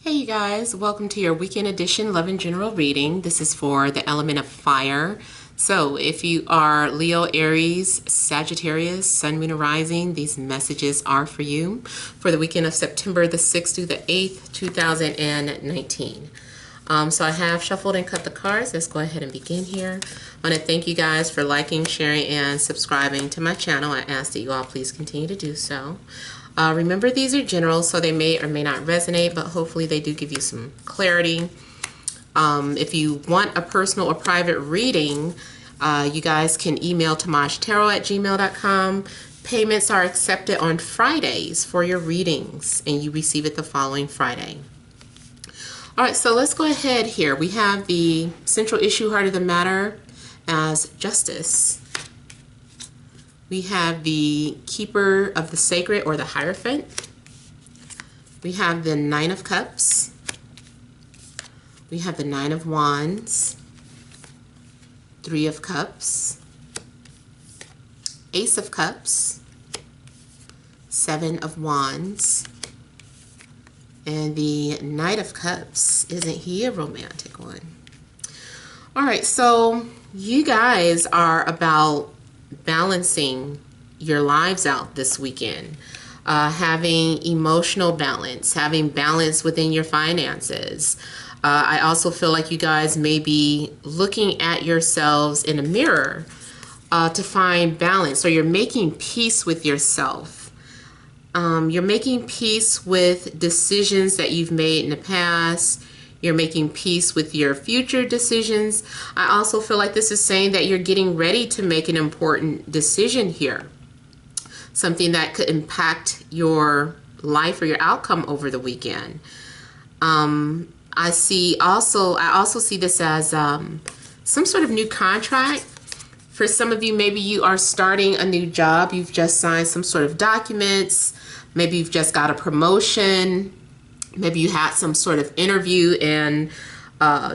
Hey you guys, welcome to your weekend edition Love and General reading. This is for the element of fire. So if you are Leo, Aries, Sagittarius, Sun, Moon, or Rising, these messages are for you for the weekend of September the 6th through the 8th, 2019. So I have shuffled and cut the cards. Let's go ahead and begin here. I want to thank you guys for liking, sharing, and subscribing to my channel. I ask that you all please continue to do so. Remember, these are general, so they may or may not resonate, but hopefully they do give you some clarity. If you want a personal or private reading, you guys can email TemajTarot@gmail.com. Payments are accepted on Fridays for your readings, and you receive it the following Friday. All right, so let's go ahead here. We have the central issue, heart of the matter, as justice. We have the keeper of the sacred, or the Hierophant. We have the Nine of Cups. We have the Nine of Wands, Three of Cups, Ace of Cups, Seven of Wands, and the Knight of Cups. Isn't he a romantic one? All right, so you guys are about balancing your lives out this weekend, having emotional balance, having balance within your finances. I also feel like you guys may be looking at yourselves in a mirror to find balance, or you're making peace with yourself. You're making peace with decisions that you've made in the past. You're making peace with your future decisions. I also feel like this is saying that you're getting ready to make an important decision here. Something that could impact your life or your outcome over the weekend. I also see this as some sort of new contract. For some of you, maybe you are starting a new job. You've just signed some sort of documents. Maybe you've just got a promotion. Maybe you had some sort of interview and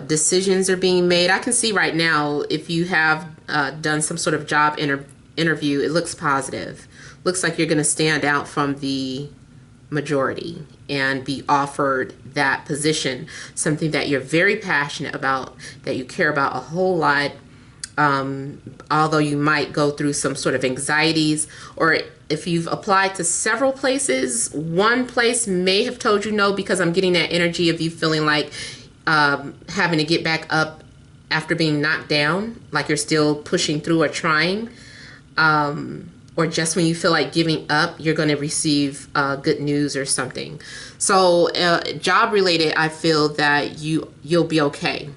decisions are being made. I can see right now, if you have done some sort of job interview, it looks positive. Looks like you're going to stand out from the majority and be offered that position, something that you're very passionate about, that you care about a whole lot. Although you might go through some sort of anxieties, or if you've applied to several places, one place may have told you no, because I'm getting that energy of you feeling like having to get back up after being knocked down, like you're still pushing through or trying. Or just when you feel like giving up, you're going to receive good news or something. So job related, I feel that you'll be okay.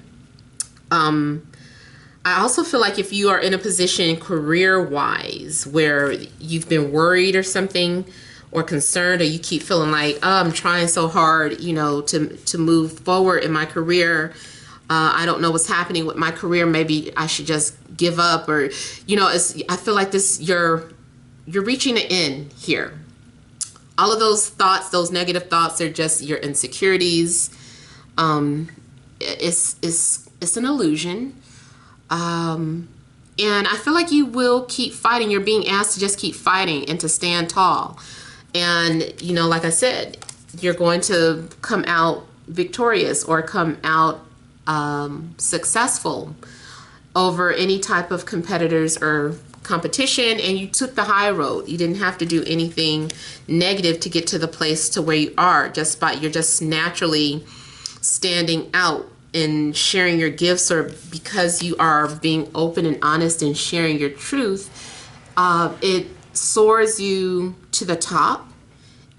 I also feel like if you are in a position career-wise where you've been worried or something, or concerned, or you keep feeling like, oh, I'm trying so hard, to move forward in my career. I don't know what's happening with my career. Maybe I should just give up, or, I feel like you're reaching an end here. All of those thoughts, those negative thoughts, are just your insecurities. It's an illusion. And I feel like you will keep fighting. You're being asked to just keep fighting and to stand tall. And, like I said, you're going to come out victorious, or come out successful over any type of competitors or competition. And you took the high road. You didn't have to do anything negative to get to the place to where you are. You're just naturally standing out and sharing your gifts, or because you are being open and honest and sharing your truth, it soars you to the top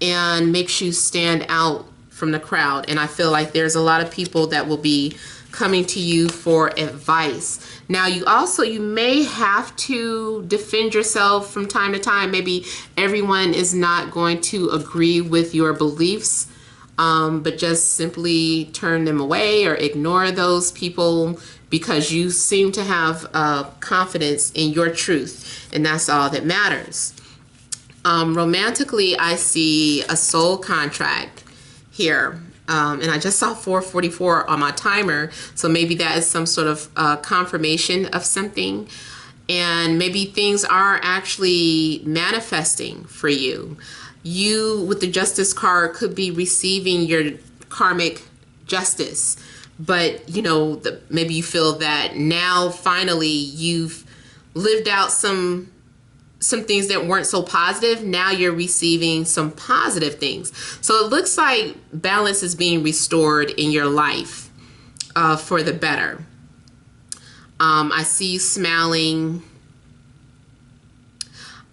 and makes you stand out from the crowd. And I feel like there's a lot of people that will be coming to you for advice. Now, you may have to defend yourself from time to time. Maybe everyone is not going to agree with your beliefs. But just simply turn them away or ignore those people, because you seem to have confidence in your truth, and that's all that matters. Romantically, I see a soul contract here, and I just saw 444 on my timer, so maybe that is some sort of confirmation of something, and maybe things are actually manifesting for you. You, with the Justice card, could be receiving your karmic justice. But, you know, maybe you feel that now finally you've lived out some things that weren't so positive. Now you're receiving some positive things. So it looks like balance is being restored in your life for the better. I see you smiling.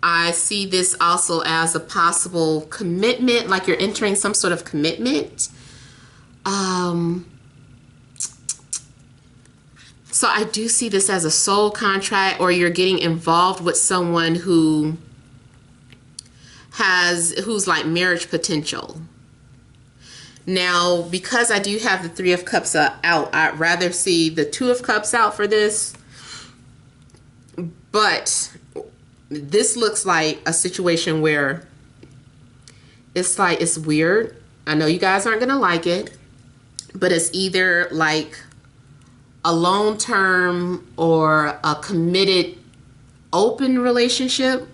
I see this also as a possible commitment, like you're entering some sort of commitment. So I do see this as a soul contract, or you're getting involved with someone who's like marriage potential. Now, because I do have the Three of Cups out, I'd rather see the Two of Cups out for this. But this looks like a situation where it's like, it's weird. I know you guys aren't going to like it, but it's either like a long-term or a committed open relationship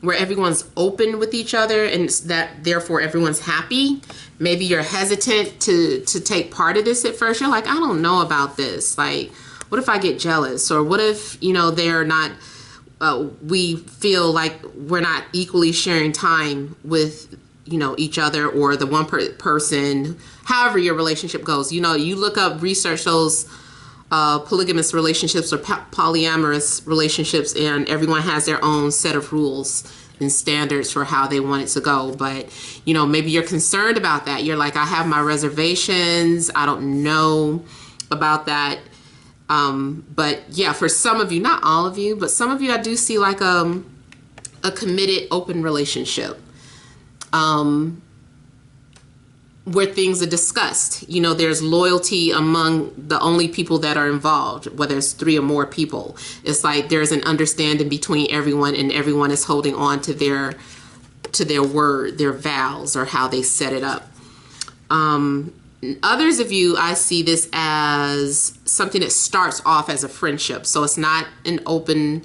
where everyone's open with each other, and that therefore everyone's happy. Maybe you're hesitant to take part of this at first. You're like, I don't know about this. Like, what if I get jealous? Or what if, you know, they're not, we feel like we're not equally sharing time with, you know, each other, or the one person, however your relationship goes. You know, you look up, research those polygamous relationships or polyamorous relationships, and everyone has their own set of rules and standards for how they want it to go. But, you know, maybe you're concerned about that. You're like, I have my reservations. I don't know about that. But yeah, for some of you, not all of you, but some of you, I do see like a committed open relationship. Where things are discussed. You know, there's loyalty among the only people that are involved, whether it's 3 or more people. It's like there's an understanding between everyone, and everyone is holding on to their word, their vows, or how they set it up. Others of you, I see this as something that starts off as a friendship. So it's not an open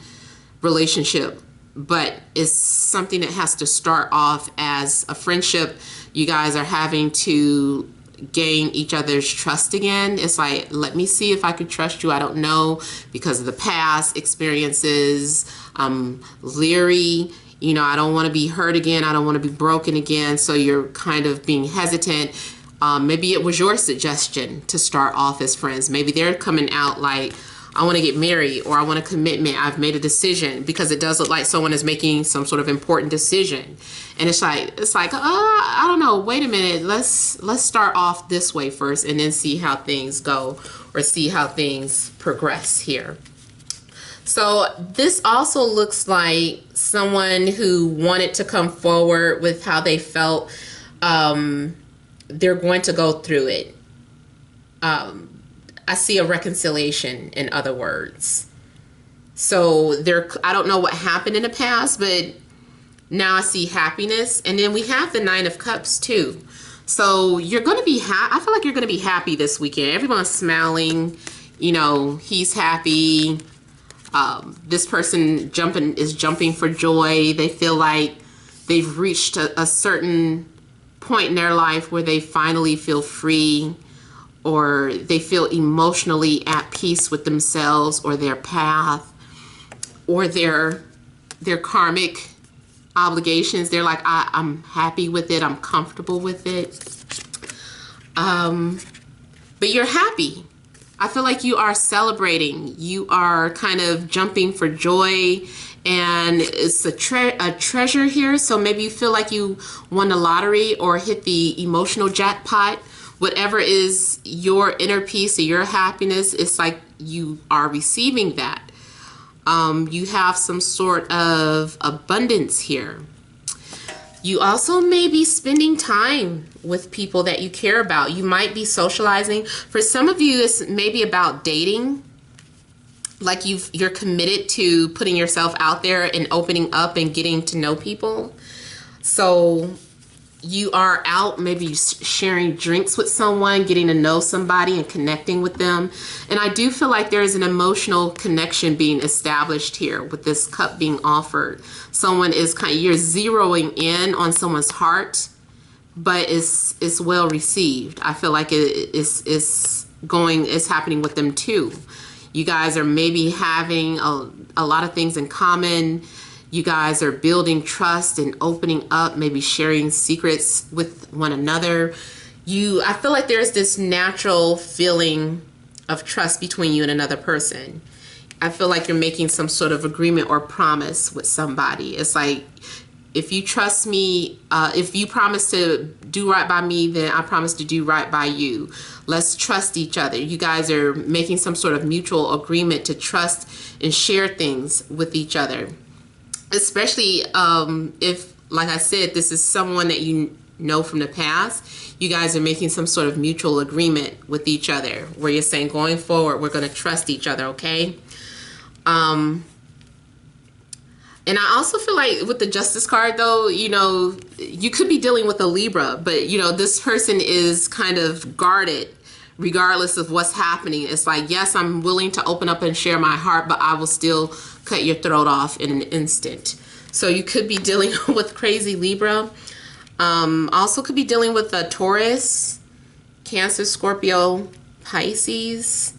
relationship, but it's something that has to start off as a friendship. You guys are having to gain each other's trust again. It's like, let me see if I could trust you. I don't know, because of the past experiences. I'm leery. You know, I don't want to be hurt again. I don't want to be broken again. So you're kind of being hesitant. Maybe it was your suggestion to start off as friends. Maybe they're coming out like, I want to get married, or I want a commitment. I've made a decision, because it does look like someone is making some sort of important decision. And it's like, I don't know. Wait a minute. Let's start off this way first, and then see how things go, or see how things progress here. So this also looks like someone who wanted to come forward with how they felt. They're going to go through it. I see a reconciliation, in other words. So I don't know what happened in the past, but now I see happiness. And then we have the 9 of Cups too. So you're going to be I feel like you're going to be happy this weekend. Everyone's smiling. You know, he's happy. This person is jumping for joy. They feel like they've reached a certain point in their life where they finally feel free, or they feel emotionally at peace with themselves, or their path, or their karmic obligations. They're like, I'm happy with it. I'm comfortable with it. But you're happy. I feel like you are celebrating. You are kind of jumping for joy, and it's a treasure here. So maybe you feel like you won the lottery or hit the emotional jackpot. Whatever is your inner peace or your happiness, it's like you are receiving that. You have some sort of abundance here. You also may be spending time with people that you care about. You might be socializing. For some of you, it's maybe about dating. Like you're committed to putting yourself out there and opening up and getting to know people. So you are out maybe sharing drinks with someone, getting to know somebody and connecting with them. And I do feel like there is an emotional connection being established here with this cup being offered. Someone is you're zeroing in on someone's heart, but it's well received. I feel like it's happening with them too. You guys are maybe having a lot of things in common. You guys are building trust and opening up, maybe sharing secrets with one another. I feel like there's this natural feeling of trust between you and another person. I feel like you're making some sort of agreement or promise with somebody. It's like, if you trust me, if you promise to do right by me, then I promise to do right by you. Let's trust each other. You guys are making some sort of mutual agreement to trust and share things with each other. Especially if, like I said, this is someone that you know from the past. You guys are making some sort of mutual agreement with each other where you're saying, going forward, we're going to trust each other, okay? And I also feel like with the Justice card, though, you know, you could be dealing with a Libra, but, you know, this person is kind of guarded regardless of what's happening. It's like, yes, I'm willing to open up and share my heart, but I will still cut your throat off in an instant. So you could be dealing with crazy Libra. Also could be dealing with a Taurus, Cancer, Scorpio, Pisces.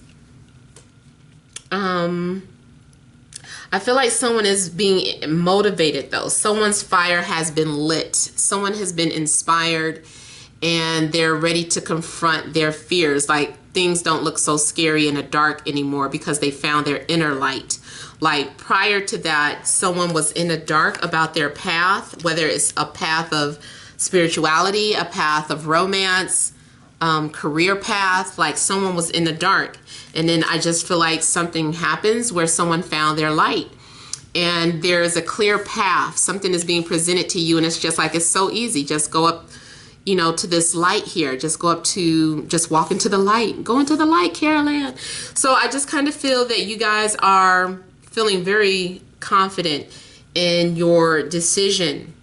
I feel like someone is being motivated, though. Someone's fire has been lit. Someone has been inspired, and they're ready to confront their fears. Like, things don't look so scary in the dark anymore because they found their inner light. Like, prior to that, someone was in the dark about their path, whether it's a path of spirituality, a path of romance, career path. Like, someone was in the dark. And then I just feel like something happens where someone found their light. And there's a clear path. Something is being presented to you, and it's just like, it's so easy. Just go up, you know, to this light here. Just walk into the light. Go into the light, Carolyn. So I just kind of feel that you guys are feeling very confident in your decision.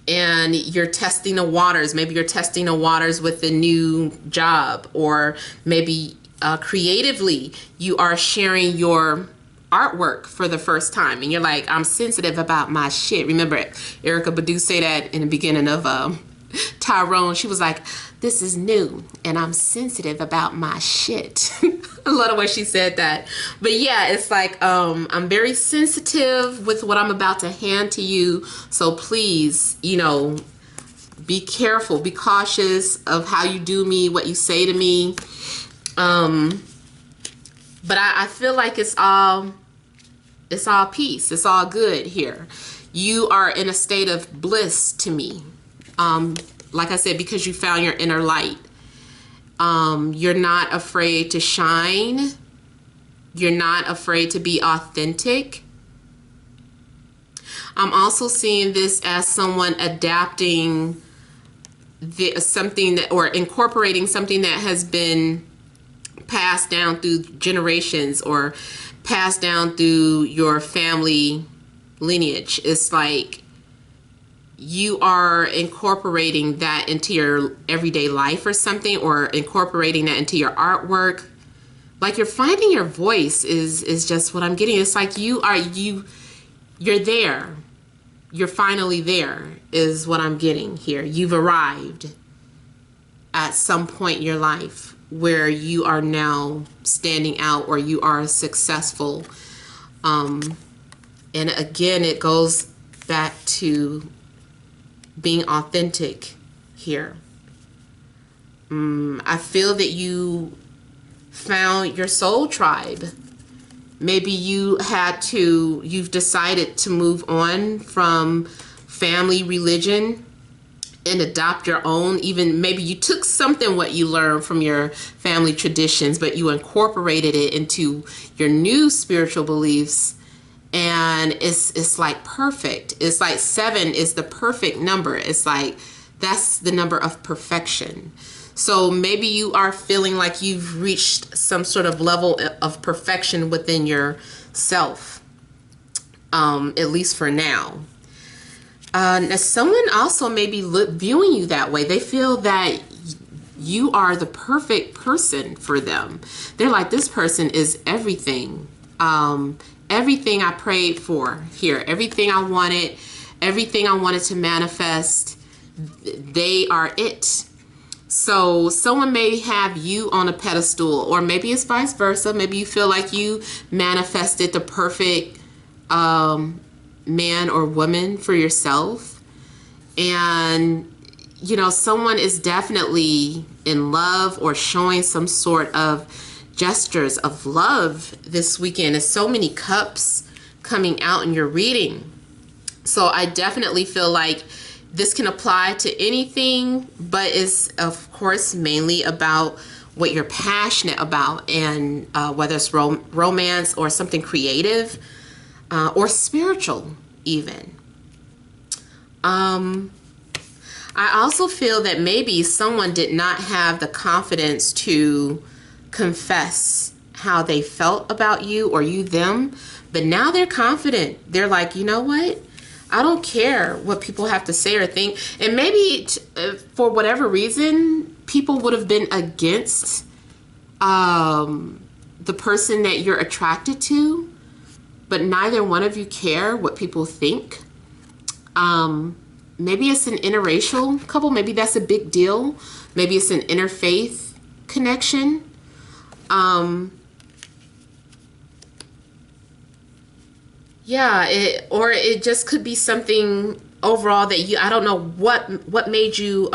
And you're testing the waters. Maybe you're testing the waters with a new job, or maybe creatively you are sharing your artwork for the first time, and you're like, I'm sensitive about my shit. Remember Erykah Badu say that in the beginning of Tyrone. She was like, this is new and I'm sensitive about my shit. I love the way she said that. But yeah, it's like, I'm very sensitive with what I'm about to hand to you. So please, you know, be careful, be cautious of how you do me, what you say to me. But I feel like it's all peace. It's all good here. You are in a state of bliss to me. Like I said, because you found your inner light. You're not afraid to shine. You're not afraid to be authentic. I'm also seeing this as someone adapting or incorporating something that has been passed down through generations or passed down through your family lineage. It's like you are incorporating that into your everyday life or something, or incorporating that into your artwork. Like, you're finding your voice is just what I'm getting. It's like you're there. You're finally there is what I'm getting here. You've arrived at some point in your life where you are now standing out, or you are successful. And again, it goes back to being authentic here. I feel that you found your soul tribe. Maybe you've decided to move on from family religion and adopt your own. Even maybe you took what you learned from your family traditions, but you incorporated it into your new spiritual beliefs. And it's like perfect. It's like 7 is the perfect number. It's like, that's the number of perfection. So maybe you are feeling like you've reached some sort of level of perfection within yourself, at least for now. Now someone also may be viewing you that way. They feel that you are the perfect person for them. They're like, this person is everything. Everything I prayed for here, everything I wanted to manifest. they are it. So someone may have you on a pedestal, or maybe it's vice versa. Maybe you feel like you manifested the perfect man or woman for yourself. And, you know, someone is definitely in love or showing some sort of gestures of love this weekend. There's so many cups coming out in your reading. So I definitely feel like this can apply to anything, but it's, of course, mainly about what you're passionate about, and whether it's romance or something creative or spiritual even. I also feel that maybe someone did not have the confidence to confess how they felt about you, or you them, but now they're confident. They're like, you know what? I don't care what people have to say or think. And maybe for whatever reason, people would have been against the person that you're attracted to, but neither one of you care what people think. Maybe it's an interracial couple. Maybe that's a big deal. Maybe it's an interfaith connection. Yeah, it just could be something overall that I don't know what made you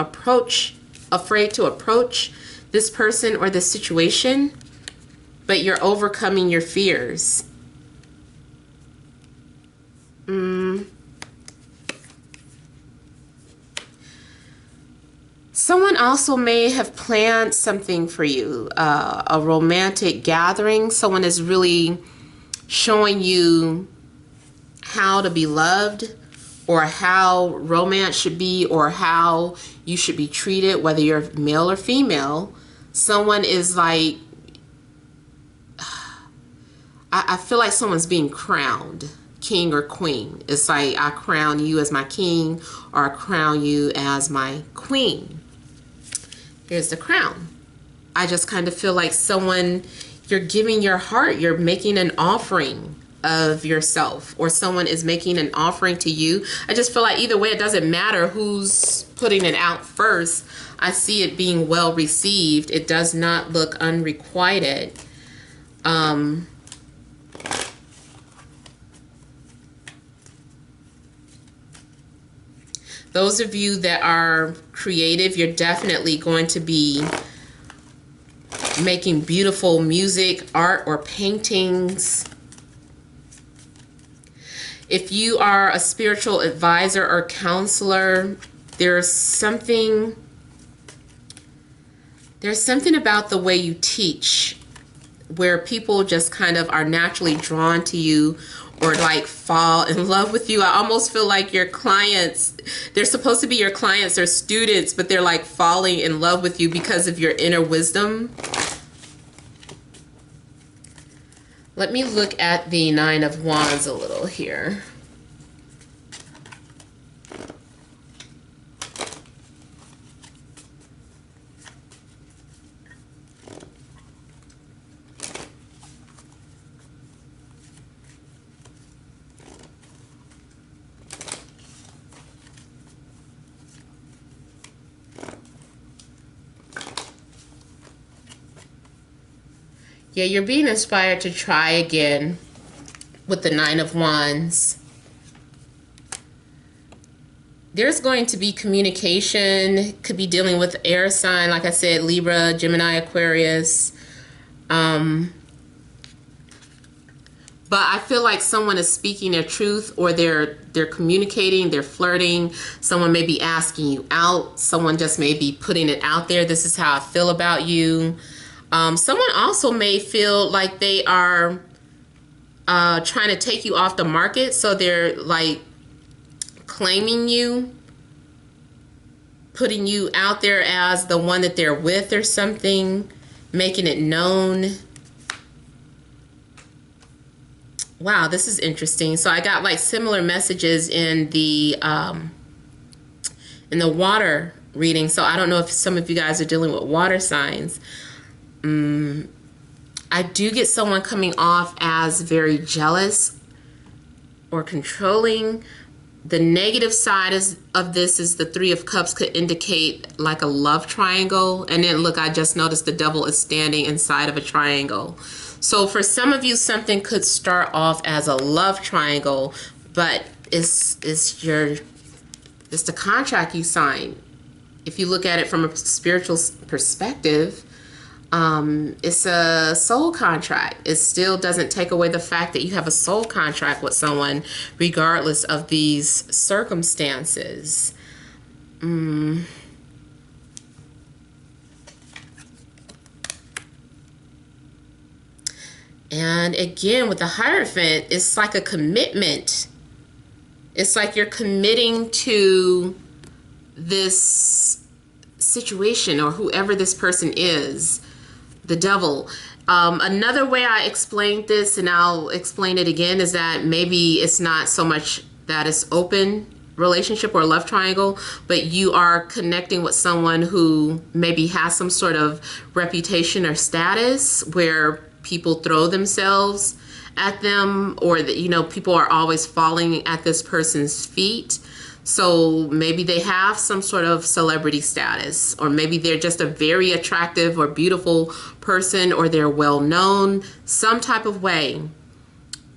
afraid to approach this person or this situation, but you're overcoming your fears. Someone also may have planned something for you, a romantic gathering. Someone is really showing you how to be loved, or how romance should be, or how you should be treated, whether you're male or female. Someone is like, I feel like someone's being crowned king or queen. It's like, I crown you as my king, or I crown you as my queen. Here's the crown. I just kind of feel like you're giving your heart, you're making an offering of yourself, or someone is making an offering to you. I just feel like either way, it doesn't matter who's putting it out first. I see it being well received. It does not look unrequited. Those of you that are creative, you're definitely going to be making beautiful music, art, or paintings. If you are a spiritual advisor or counselor, there's something about the way you teach where people just kind of are naturally drawn to you, or like fall in love with you. I almost feel like your clients, they're supposed to be your clients or students, but they're like falling in love with you because of your inner wisdom. Let me look at the Nine of Wands a little here. Yeah, you're being inspired to try again with the Nine of Wands. There's going to be communication. Could be dealing with air sign, like I said, Libra, Gemini, Aquarius. But I feel like someone is speaking their truth, or they're communicating, they're flirting. Someone may be asking you out. Someone just may be putting it out there. This is how I feel about you. Someone also may feel like they are trying to take you off the market. So they're like claiming you, putting you out there as the one that they're with or something, making it known. Wow, this is interesting. So I got like similar messages in the water reading. So I don't know if some of you guys are dealing with water signs. I do get someone coming off as very jealous or controlling, The negative side of this is the Three of Cups could indicate like a love triangle. And then look, I just noticed the Devil is standing inside of a triangle. So for some of you, something could start off as a love triangle, but it's the contract you sign. If you look at it from a spiritual perspective, it's a soul contract. It still doesn't take away the fact that you have a soul contract with someone, regardless of these circumstances. And again, with the Hierophant, it's like a commitment. It's like you're committing to this situation or whoever this person is. The Devil. Another way I explained this, and I'll explain it again, is that maybe it's not so much that it's open relationship or love triangle, but you are connecting with someone who maybe has some sort of reputation or status where people throw themselves at them, or that, you know, people are always falling at this person's feet. So maybe they have some sort of celebrity status, or maybe they're just a very attractive or beautiful person, or they're well known some type of way.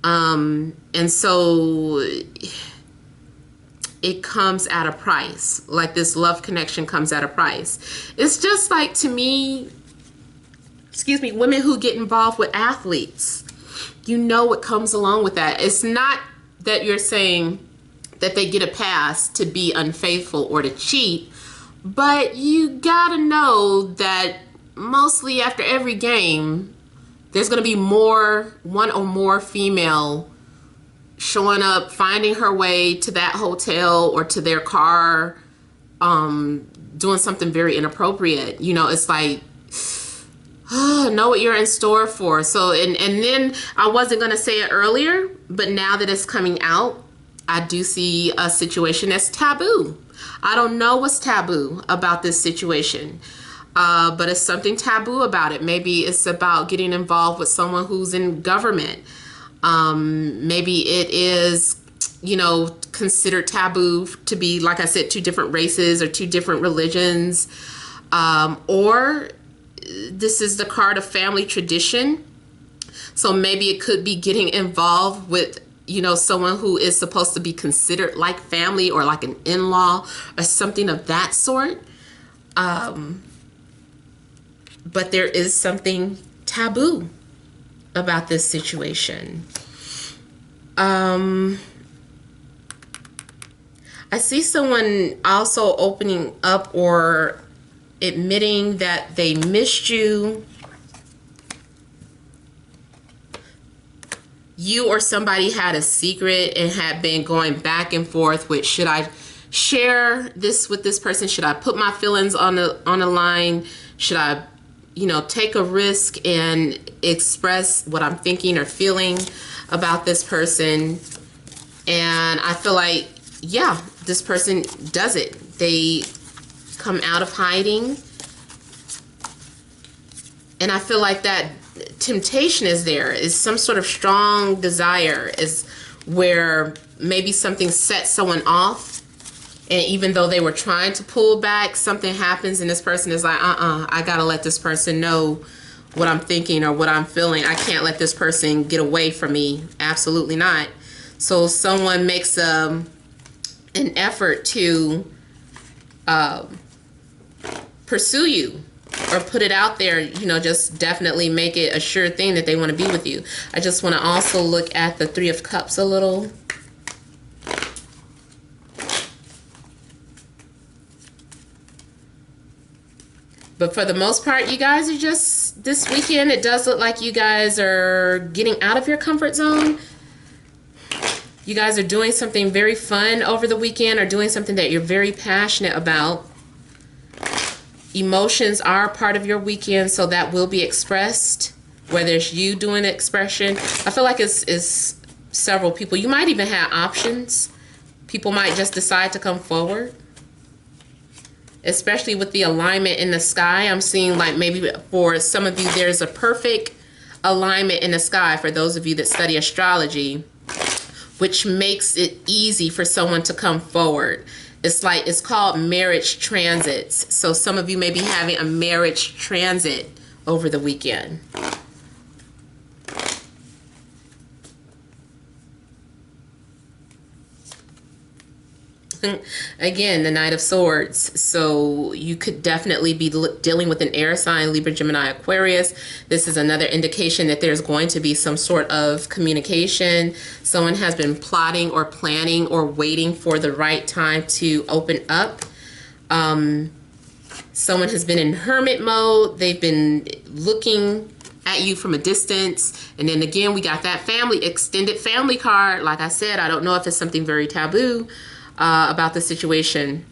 And so it comes at a price. Like this love connection comes at a price. It's just like, to me, women who get involved with athletes. You know what comes along with that. It's not that you're saying that they get a pass to be unfaithful or to cheat, but you gotta know that mostly after every game, there's gonna be one or more female showing up, finding her way to that hotel or to their car, doing something very inappropriate. You know, it's like, know what you're in store for. So, and then I wasn't gonna say it earlier, but now that it's coming out, I do see a situation that's taboo. I don't know what's taboo about this situation, but it's something taboo about it. Maybe it's about getting involved with someone who's in government. Maybe it is, you know, considered taboo to be, like I said, two different races or two different religions. Or this is the card of family tradition. So maybe it could be getting involved with, you know, someone who is supposed to be considered like family or like an in-law or something of that sort. But there is something taboo about this situation. I see someone also opening up or admitting that they missed you. You or somebody had a secret and had been going back and forth with, should I share this with this person? Should I put my feelings on the line? Should I, you know, take a risk and express what I'm thinking or feeling about this person? And I feel like, yeah, this person does it. They come out of hiding. And I feel like that temptation is there, is some sort of strong desire, is where maybe something sets someone off, and even though they were trying to pull back, something happens and this person is like, I gotta let this person know what I'm thinking or what I'm feeling. I can't let this person get away from me. Absolutely not. So someone makes an effort to pursue you or put it out there, you know, just definitely make it a sure thing that they want to be with you. I just want to also look at the Three of Cups a little. But for the most part, you guys are just, this weekend, it does look like you guys are getting out of your comfort zone. You guys are doing something very fun over the weekend, or doing something that you're very passionate about. Emotions are part of your weekend, so that will be expressed, whether it's you doing the expression. I feel like it's several people. You might even have options. People might just decide to come forward. Especially with the alignment in the sky. I'm seeing like maybe for some of you, there's a perfect alignment in the sky. For those of you that study astrology, which makes it easy for someone to come forward. It's called marriage transits. So some of you may be having a marriage transit over the weekend. Again, the Knight of Swords. So you could definitely be dealing with an air sign, Libra, Gemini, Aquarius. This is another indication that there's going to be some sort of communication. Someone has been plotting or planning or waiting for the right time to open up. Someone has been in hermit mode. They've been looking at you from a distance. And then again, we got that family, extended family card. Like I said, I don't know if it's something very taboo about the situation.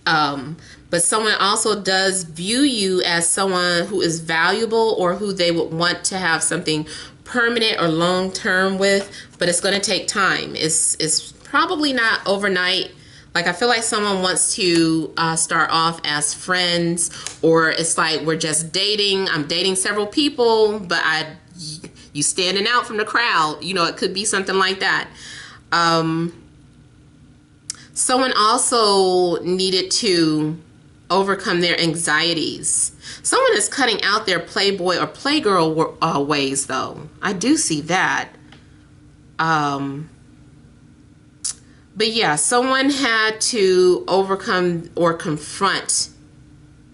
But someone also does view you as someone who is valuable or who they would want to have something permanent or long-term with, but it's going to take time. It's probably not overnight. Like, I feel like someone wants to start off as friends, or it's like we're just dating. I'm dating several people, but you standing out from the crowd. You know, it could be something like that. Someone also needed to overcome their anxieties. Someone is cutting out their playboy or playgirl ways, though. I do see that. But yeah, someone had to overcome or confront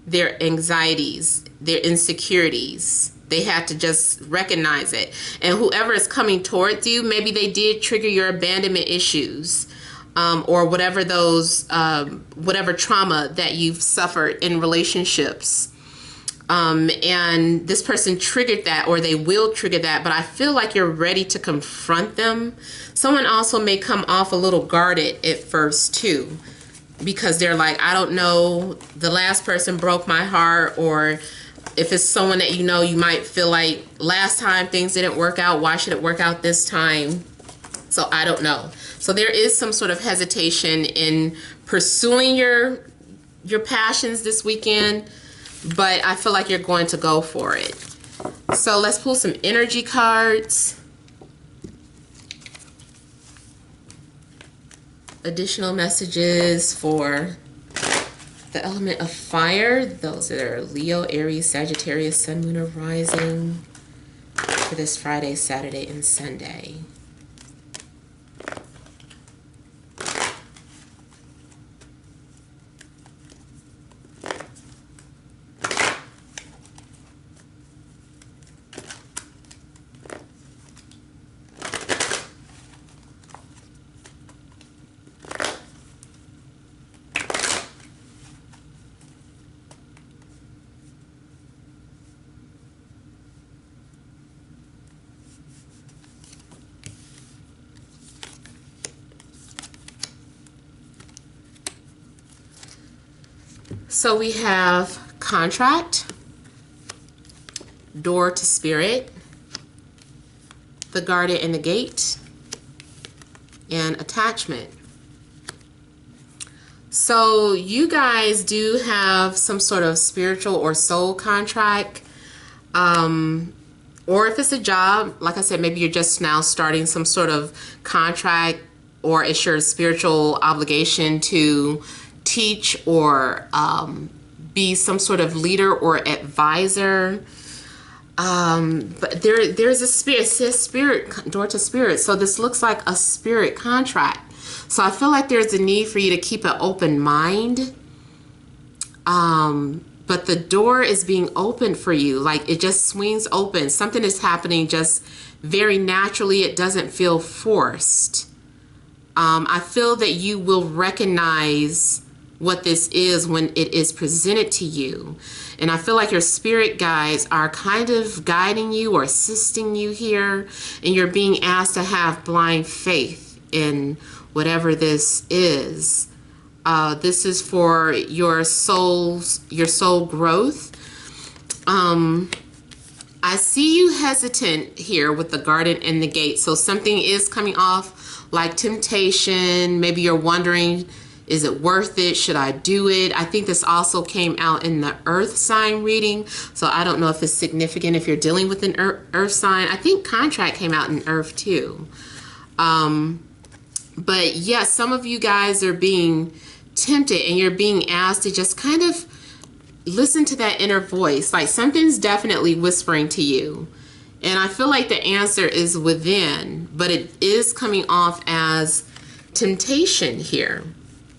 their anxieties, their insecurities. They had to just recognize it. And whoever is coming towards you, maybe they did trigger your abandonment issues. Or whatever whatever trauma that you've suffered in relationships. And this person triggered that, or they will trigger that, but I feel like you're ready to confront them. Someone also may come off a little guarded at first too, because they're like, I don't know, the last person broke my heart, or if it's someone that you know, you might feel like last time things didn't work out, why should it work out this time? So I don't know. So there is some sort of hesitation in pursuing your passions this weekend, but I feel like you're going to go for it. So let's pull some energy cards. Additional messages for the element of fire. Those that are Leo, Aries, Sagittarius, Sun, Moon, or Rising for this Friday, Saturday, and Sunday. So we have contract, door to spirit, the guardian and the gate, and attachment. So you guys do have some sort of spiritual or soul contract, or if it's a job, like I said, maybe you're just now starting some sort of contract, or it's your spiritual obligation to teach or be some sort of leader or advisor. But there's a spirit, it says spirit, door to spirit. So this looks like a spirit contract. So I feel like there's a need for you to keep an open mind. But the door is being opened for you. Like, it just swings open. Something is happening just very naturally. It doesn't feel forced. I feel that you will recognize what this is when it is presented to you. And I feel like your spirit guides are kind of guiding you or assisting you here, and you're being asked to have blind faith in whatever this is. This is for your soul growth. I see you hesitant here with the garden and the gate. So something is coming off like temptation. Maybe you're wondering, is it worth it? Should I do it? I think this also came out in the earth sign reading. So I don't know if it's significant if you're dealing with an earth sign. I think contract came out in earth too. But yeah, some of you guys are being tempted and you're being asked to just kind of listen to that inner voice. Like something's definitely whispering to you. And I feel like the answer is within, but it is coming off as temptation here.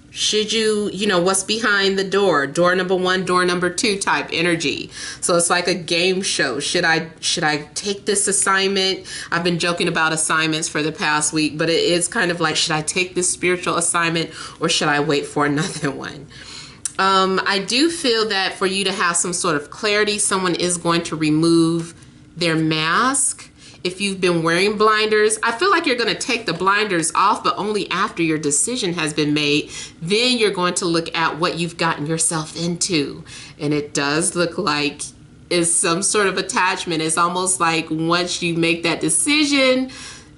Should you, what's behind the door? Door number 1, door number 2 type energy. So it's like a game show. Should I take this assignment? I've been joking about assignments for the past week, but it is kind of like, should I take this spiritual assignment or should I wait for another one? I do feel that for you to have some sort of clarity, someone is going to remove their mask. If you've been wearing blinders, I feel like you're going to take the blinders off, but only after your decision has been made. Then you're going to look at what you've gotten yourself into. And it does look like it's some sort of attachment. It's almost like once you make that decision,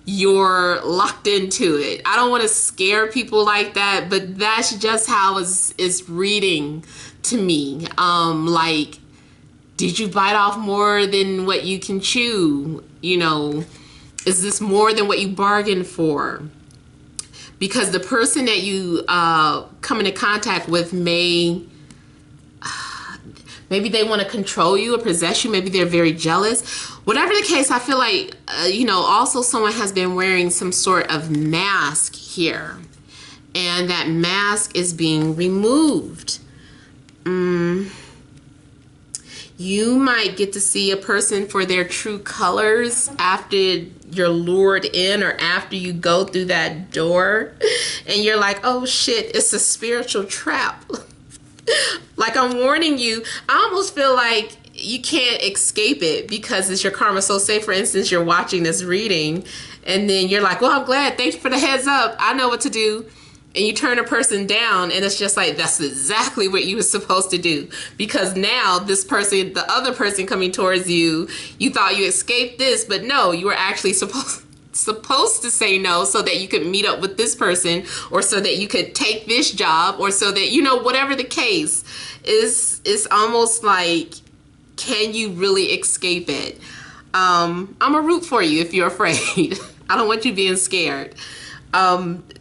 you're locked into it. I don't want to scare people like that, but that's just how it's reading to me. Like, did you bite off more than what you can chew? Is this more than what you bargained for? Because the person that you come into contact with maybe they want to control you or possess you. Maybe they're very jealous. Whatever the case, I feel like, also someone has been wearing some sort of mask here. And that mask is being removed. You might get to see a person for their true colors after you're lured in or after you go through that door. And you're like, oh shit, it's a spiritual trap. Like, I'm warning you, I almost feel like you can't escape it because it's your karma. So say, for instance, you're watching this reading and then you're like, well, I'm glad. Thank you for the heads up. I know what to do. And you turn a person down and it's just like, that's exactly what you were supposed to do. Because now this person, the other person coming towards you, you thought you escaped this, but no, you were actually supposed to say no so that you could meet up with this person or so that you could take this job or so that, whatever the case is, it's almost like, can you really escape it? I'm a root for you if you're afraid. I don't want you being scared.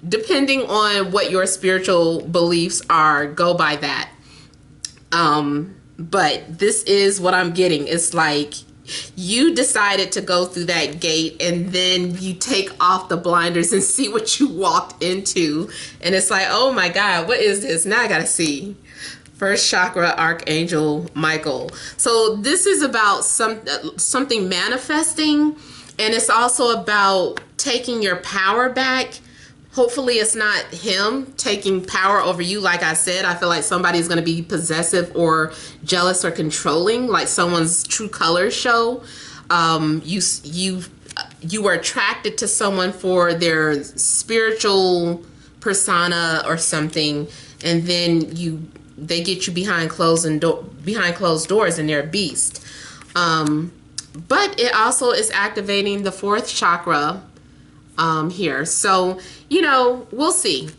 Depending on what your spiritual beliefs are, go by that. But this is what I'm getting. It's like you decided to go through that gate and then you take off the blinders and see what you walked into. And it's like, oh my God, what is this? Now I gotta see. First chakra, Archangel Michael. So this is about something manifesting, and it's also about taking your power back. Hopefully it's not him taking power over you. Like I said, I feel like somebody's going to be possessive or jealous or controlling, like someone's true colors show. You were attracted to someone for their spiritual persona or something, and then they get you behind closed doors and they're a beast. But it also is activating the 4th chakra here. So, we'll see.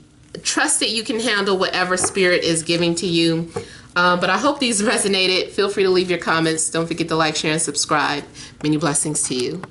Trust that you can handle whatever spirit is giving to you. But I hope these resonated. Feel free to leave your comments. Don't forget to like, share, and subscribe. Many blessings to you.